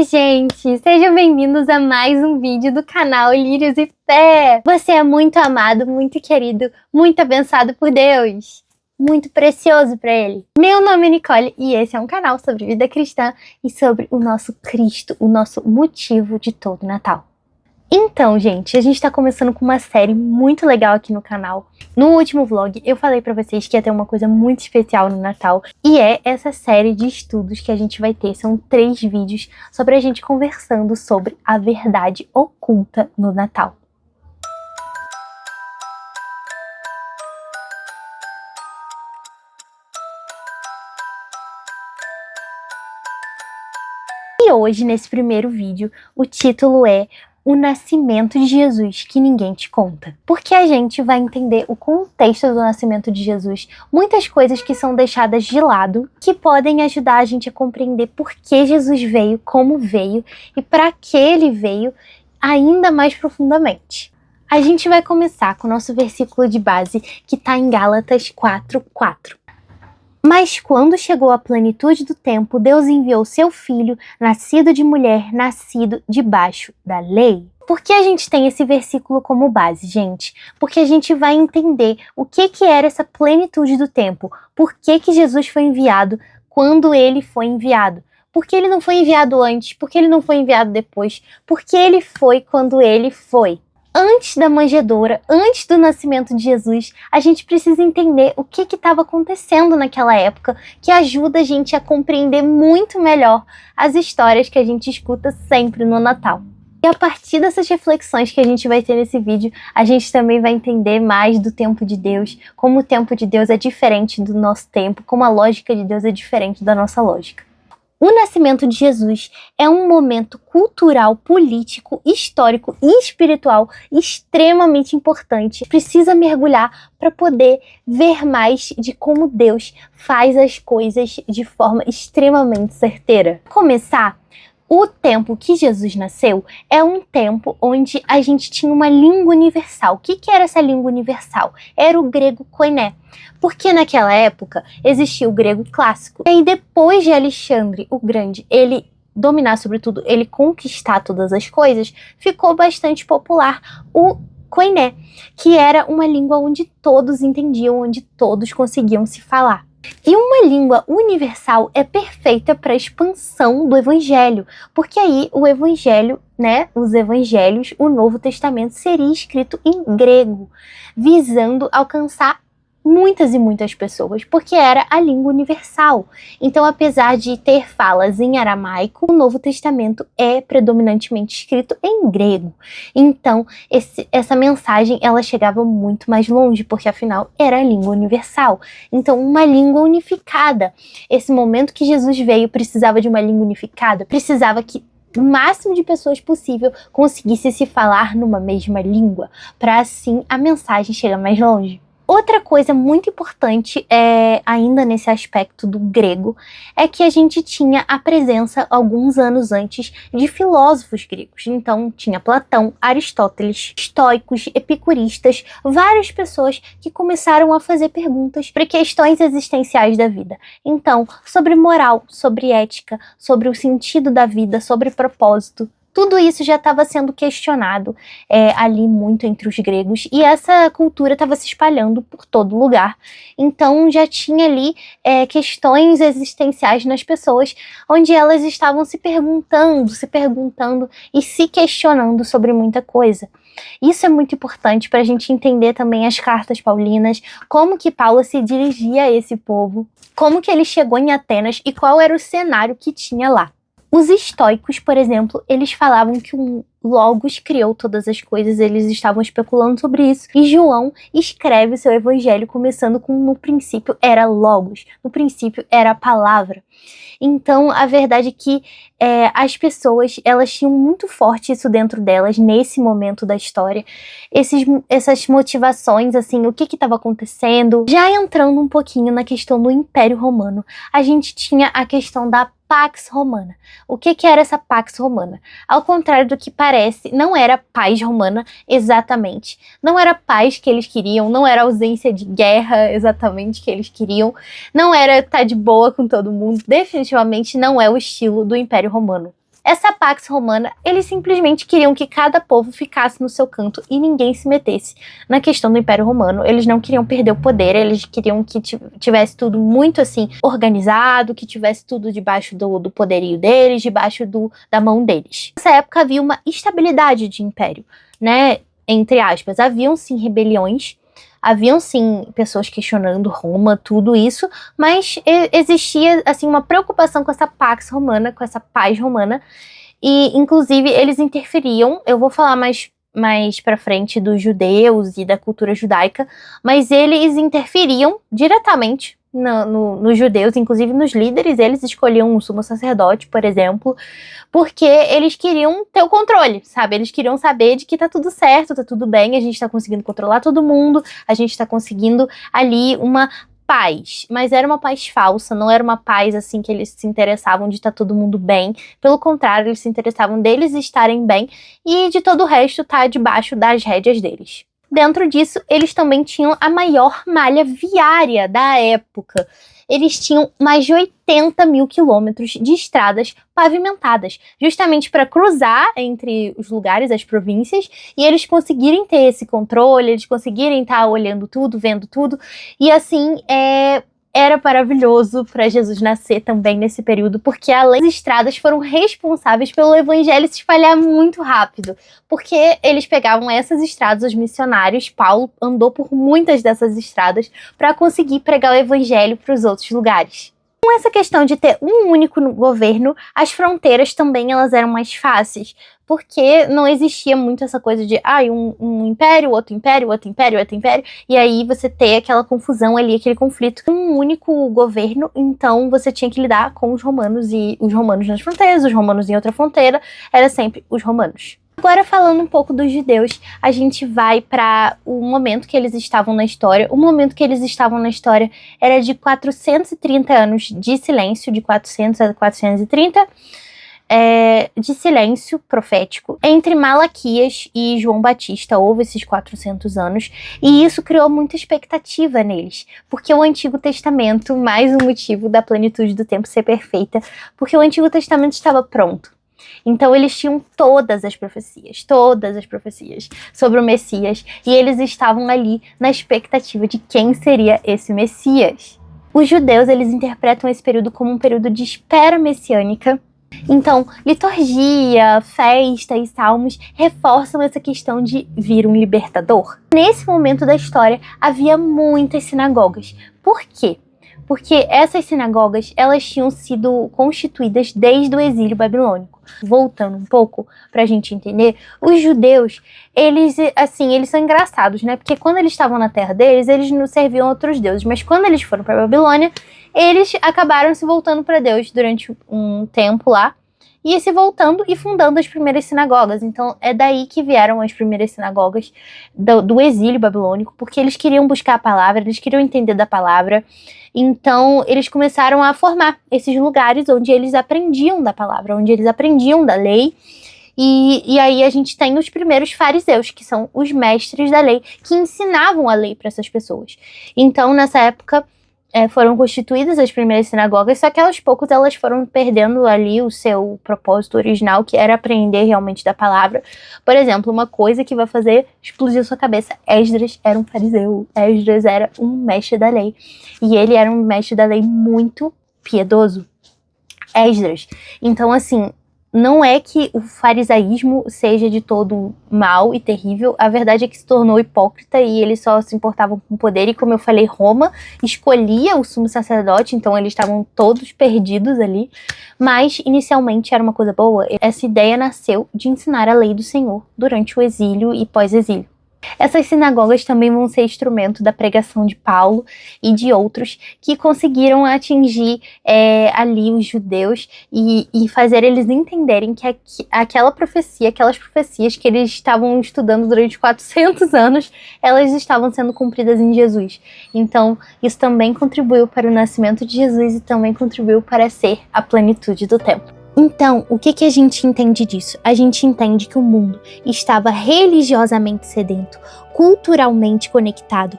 Oi, gente! Sejam bem-vindos a mais um vídeo do canal Lírios e Fé. Você é muito amado, muito querido, muito abençoado por Deus. Muito precioso para Ele. Meu nome é Nicole e esse é um canal sobre vida cristã e sobre o nosso Cristo, o nosso motivo de todo Natal. Então, gente, a gente tá começando com uma série muito legal aqui no canal. No último vlog, eu falei pra vocês que ia ter uma coisa muito especial no Natal. E é essa série de estudos que a gente vai ter. São 3 vídeos sobre a gente conversando sobre a verdade oculta no Natal. E hoje, nesse primeiro vídeo, o título é O Nascimento de Jesus que Ninguém Te Conta. Porque a gente vai entender o contexto do nascimento de Jesus, muitas coisas que são deixadas de lado, que podem ajudar a gente a compreender por que Jesus veio, como veio e para que ele veio ainda mais profundamente. A gente vai começar com o nosso versículo de base, que está em Gálatas 4:4. Mas quando chegou a plenitude do tempo, Deus enviou seu filho, nascido de mulher, nascido debaixo da lei. Por que a gente tem esse versículo como base, gente? Porque a gente vai entender o que era essa plenitude do tempo. Por que Jesus foi enviado quando ele foi enviado? Por que ele não foi enviado antes? Por que ele não foi enviado depois? Por que ele foi quando ele foi? Antes da manjedoura, antes do nascimento de Jesus, a gente precisa entender o que estava acontecendo naquela época, que ajuda a gente a compreender muito melhor as histórias que a gente escuta sempre no Natal. E a partir dessas reflexões que a gente vai ter nesse vídeo, a gente também vai entender mais do tempo de Deus, como o tempo de Deus é diferente do nosso tempo, como a lógica de Deus é diferente da nossa lógica. O nascimento de Jesus é um momento cultural, político, histórico e espiritual extremamente importante. Precisa mergulhar para poder ver mais de como Deus faz as coisas de forma extremamente certeira. Para começar, o tempo que Jesus nasceu é um tempo onde a gente tinha uma língua universal. O que era essa língua universal? Era o grego koiné. Porque naquela época existia o grego clássico. E aí depois de Alexandre o Grande, ele dominar sobretudo, ele conquistar todas as coisas, ficou bastante popular o koiné, que era uma língua onde todos entendiam, onde todos conseguiam se falar. E uma língua universal é perfeita para a expansão do evangelho, porque aí o evangelho, os evangelhos, o Novo Testamento seria escrito em grego, visando alcançar muitas e muitas pessoas, porque era a língua universal. Então, apesar de ter falas em aramaico, o Novo Testamento é predominantemente escrito em grego. Então, essa mensagem, ela chegava muito mais longe, porque afinal era a língua universal. Então, uma língua unificada. Esse momento que Jesus veio precisava de uma língua unificada, precisava que o máximo de pessoas possível conseguisse se falar numa mesma língua, para assim a mensagem chegar mais longe. Outra coisa muito importante, ainda nesse aspecto do grego, é que a gente tinha a presença, alguns anos antes, de filósofos gregos. Então, tinha Platão, Aristóteles, estoicos, epicuristas, várias pessoas que começaram a fazer perguntas sobre questões existenciais da vida. Então, sobre moral, sobre ética, sobre o sentido da vida, sobre propósito. Tudo isso já estava sendo questionado ali muito entre os gregos, e essa cultura estava se espalhando por todo lugar. Então já tinha ali questões existenciais nas pessoas, onde elas estavam se perguntando e se questionando sobre muita coisa. Isso é muito importante para a gente entender também as cartas paulinas, como que Paulo se dirigia a esse povo, como que ele chegou em Atenas e qual era o cenário que tinha lá. Os estoicos, por exemplo, eles falavam que o Logos criou todas as coisas, eles estavam especulando sobre isso. E João escreve seu evangelho começando com no princípio era Logos, no princípio era a palavra. Então, a verdade é que as pessoas, elas tinham muito forte isso dentro delas, nesse momento da história. Essas motivações, assim, o que estava acontecendo. Já entrando um pouquinho na questão do Império Romano, a gente tinha a questão da Pax Romana. O que era essa Pax Romana? Ao contrário do que parece, não era paz romana exatamente. Não era paz que eles queriam, não era ausência de guerra exatamente que eles queriam, não era estar de boa com todo mundo. Definitivamente não é o estilo do Império Romano. Essa Pax Romana, eles simplesmente queriam que cada povo ficasse no seu canto e ninguém se metesse na questão do Império Romano. Eles não queriam perder o poder, eles queriam que tivesse tudo muito assim organizado, que tivesse tudo debaixo do poderio deles, debaixo da mão deles. Nessa época havia uma estabilidade de império, né? Entre aspas, haviam sim rebeliões, haviam sim pessoas questionando Roma, tudo isso, mas existia assim uma preocupação com essa Pax Romana, com essa paz romana, e inclusive eles interferiam. Eu vou falar mais pra frente dos judeus e da cultura judaica, mas eles interferiam diretamente nos judeus, inclusive nos líderes. Eles escolhiam um sumo sacerdote, por exemplo, porque eles queriam ter o controle, sabe? Eles queriam saber de que tá tudo certo, tá tudo bem, a gente tá conseguindo controlar todo mundo, a gente tá conseguindo ali uma paz, mas era uma paz falsa, não era uma paz assim que eles se interessavam de estar todo mundo bem. Pelo contrário, eles se interessavam deles estarem bem e de todo o resto estar debaixo das rédeas deles. Dentro disso, eles também tinham a maior malha viária da época. Eles tinham mais de 80 mil quilômetros de estradas pavimentadas, justamente para cruzar entre os lugares, as províncias, e eles conseguirem ter esse controle, eles conseguirem estar olhando tudo, vendo tudo, e assim, era maravilhoso para Jesus nascer também nesse período, porque além das estradas foram responsáveis pelo evangelho se espalhar muito rápido, porque eles pegavam essas estradas, os missionários, Paulo andou por muitas dessas estradas para conseguir pregar o evangelho para os outros lugares. Com essa questão de ter um único governo, as fronteiras também elas eram mais fáceis, porque não existia muito essa coisa de um império, outro império, outro império, outro império, e aí você ter aquela confusão ali, aquele conflito. Um único governo, então você tinha que lidar com os romanos, e os romanos nas fronteiras, os romanos em outra fronteira, era sempre os romanos. Agora, falando um pouco dos judeus, a gente vai para o momento que eles estavam na história. O momento que eles estavam na história era de 430 anos de silêncio, de 400 a 430, de silêncio profético. Entre Malaquias e João Batista houve esses 400 anos, e isso criou muita expectativa neles, porque o Antigo Testamento, mais um motivo da plenitude do tempo ser perfeita, porque o Antigo Testamento estava pronto. Então eles tinham todas as profecias sobre o Messias, e eles estavam ali na expectativa de quem seria esse Messias. Os judeus, eles interpretam esse período como um período de espera messiânica. Então, liturgia, festa e salmos reforçam essa questão de vir um libertador. Nesse momento da história, havia muitas sinagogas. Por quê? Porque essas sinagogas, elas tinham sido constituídas desde o exílio babilônico. Voltando um pouco pra gente entender, os judeus, eles são engraçados, né? Porque quando eles estavam na terra deles, eles não serviam a outros deuses, mas quando eles foram pra Babilônia, eles acabaram se voltando para Deus durante um tempo lá, e se voltando e fundando as primeiras sinagogas. Então é daí que vieram as primeiras sinagogas do exílio babilônico, porque eles queriam buscar a palavra, eles queriam entender da palavra. Então eles começaram a formar esses lugares onde eles aprendiam da palavra, onde eles aprendiam da lei. E aí a gente tem os primeiros fariseus, que são os mestres da lei, que ensinavam a lei para essas pessoas. Então nessa época foram constituídas as primeiras sinagogas, só que aos poucos elas foram perdendo ali o seu propósito original, que era aprender realmente da palavra. Por exemplo, uma coisa que vai fazer explodir sua cabeça: Esdras era um fariseu, Esdras era um mestre da lei, e ele era um mestre da lei muito piedoso. Esdras. Então, assim, não é que o farisaísmo seja de todo mal e terrível, a verdade é que se tornou hipócrita e eles só se importavam com o poder, e como eu falei, Roma escolhia o sumo sacerdote, então eles estavam todos perdidos ali, mas inicialmente era uma coisa boa. Essa ideia nasceu de ensinar a lei do Senhor durante o exílio e pós-exílio. Essas sinagogas também vão ser instrumento da pregação de Paulo e de outros que conseguiram atingir ali os judeus e fazer eles entenderem que aquelas profecias que eles estavam estudando durante 400 anos, elas estavam sendo cumpridas em Jesus. Então, isso também contribuiu para o nascimento de Jesus e também contribuiu para ser a plenitude do tempo. Então, o que a gente entende disso? A gente entende que o mundo estava religiosamente sedento, culturalmente conectado,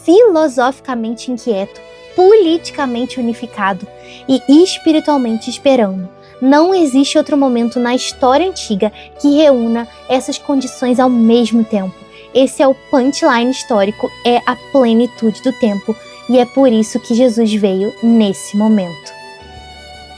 filosoficamente inquieto, politicamente unificado e espiritualmente esperando Não existe outro momento na história antiga que reúna essas condições ao mesmo tempo. Esse é o punchline histórico, é a plenitude do tempo, e é por isso que Jesus veio nesse momento.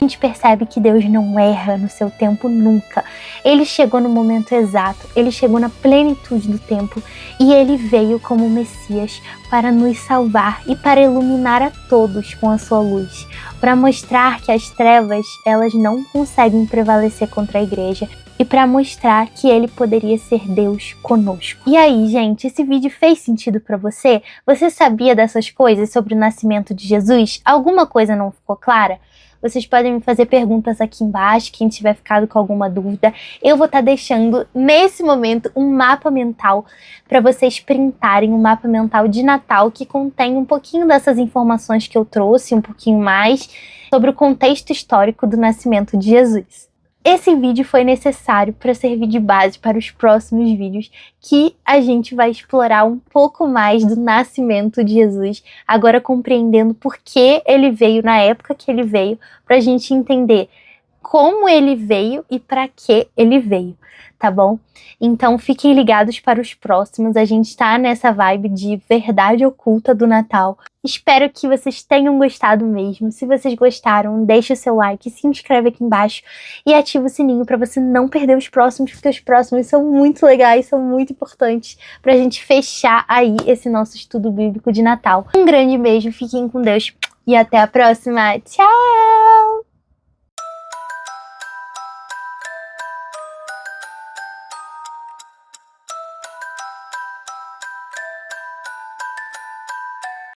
A gente percebe que Deus não erra no seu tempo nunca. Ele chegou no momento exato, ele chegou na plenitude do tempo e ele veio como Messias para nos salvar e para iluminar a todos com a sua luz, para mostrar que as trevas, elas não conseguem prevalecer contra a igreja e para mostrar que ele poderia ser Deus conosco. E aí, gente, esse vídeo fez sentido para você? Você sabia dessas coisas sobre o nascimento de Jesus? Alguma coisa não ficou clara? Vocês podem me fazer perguntas aqui embaixo, quem tiver ficado com alguma dúvida. Eu vou estar deixando, nesse momento, um mapa mental para vocês printarem, um mapa mental de Natal que contém um pouquinho dessas informações que eu trouxe, um pouquinho mais, sobre o contexto histórico do nascimento de Jesus. Esse vídeo foi necessário para servir de base para os próximos vídeos que a gente vai explorar um pouco mais do nascimento de Jesus, agora compreendendo por que ele veio na época que ele veio, para a gente entender como ele veio e para que ele veio, tá bom? Então fiquem ligados para os próximos, a gente tá nessa vibe de verdade oculta do Natal. Espero que vocês tenham gostado mesmo. Se vocês gostaram, deixa o seu like, se inscreve aqui embaixo e ativa o sininho para você não perder os próximos, porque os próximos são muito legais, são muito importantes pra gente fechar aí esse nosso estudo bíblico de Natal. Um grande beijo, fiquem com Deus e até a próxima. Tchau!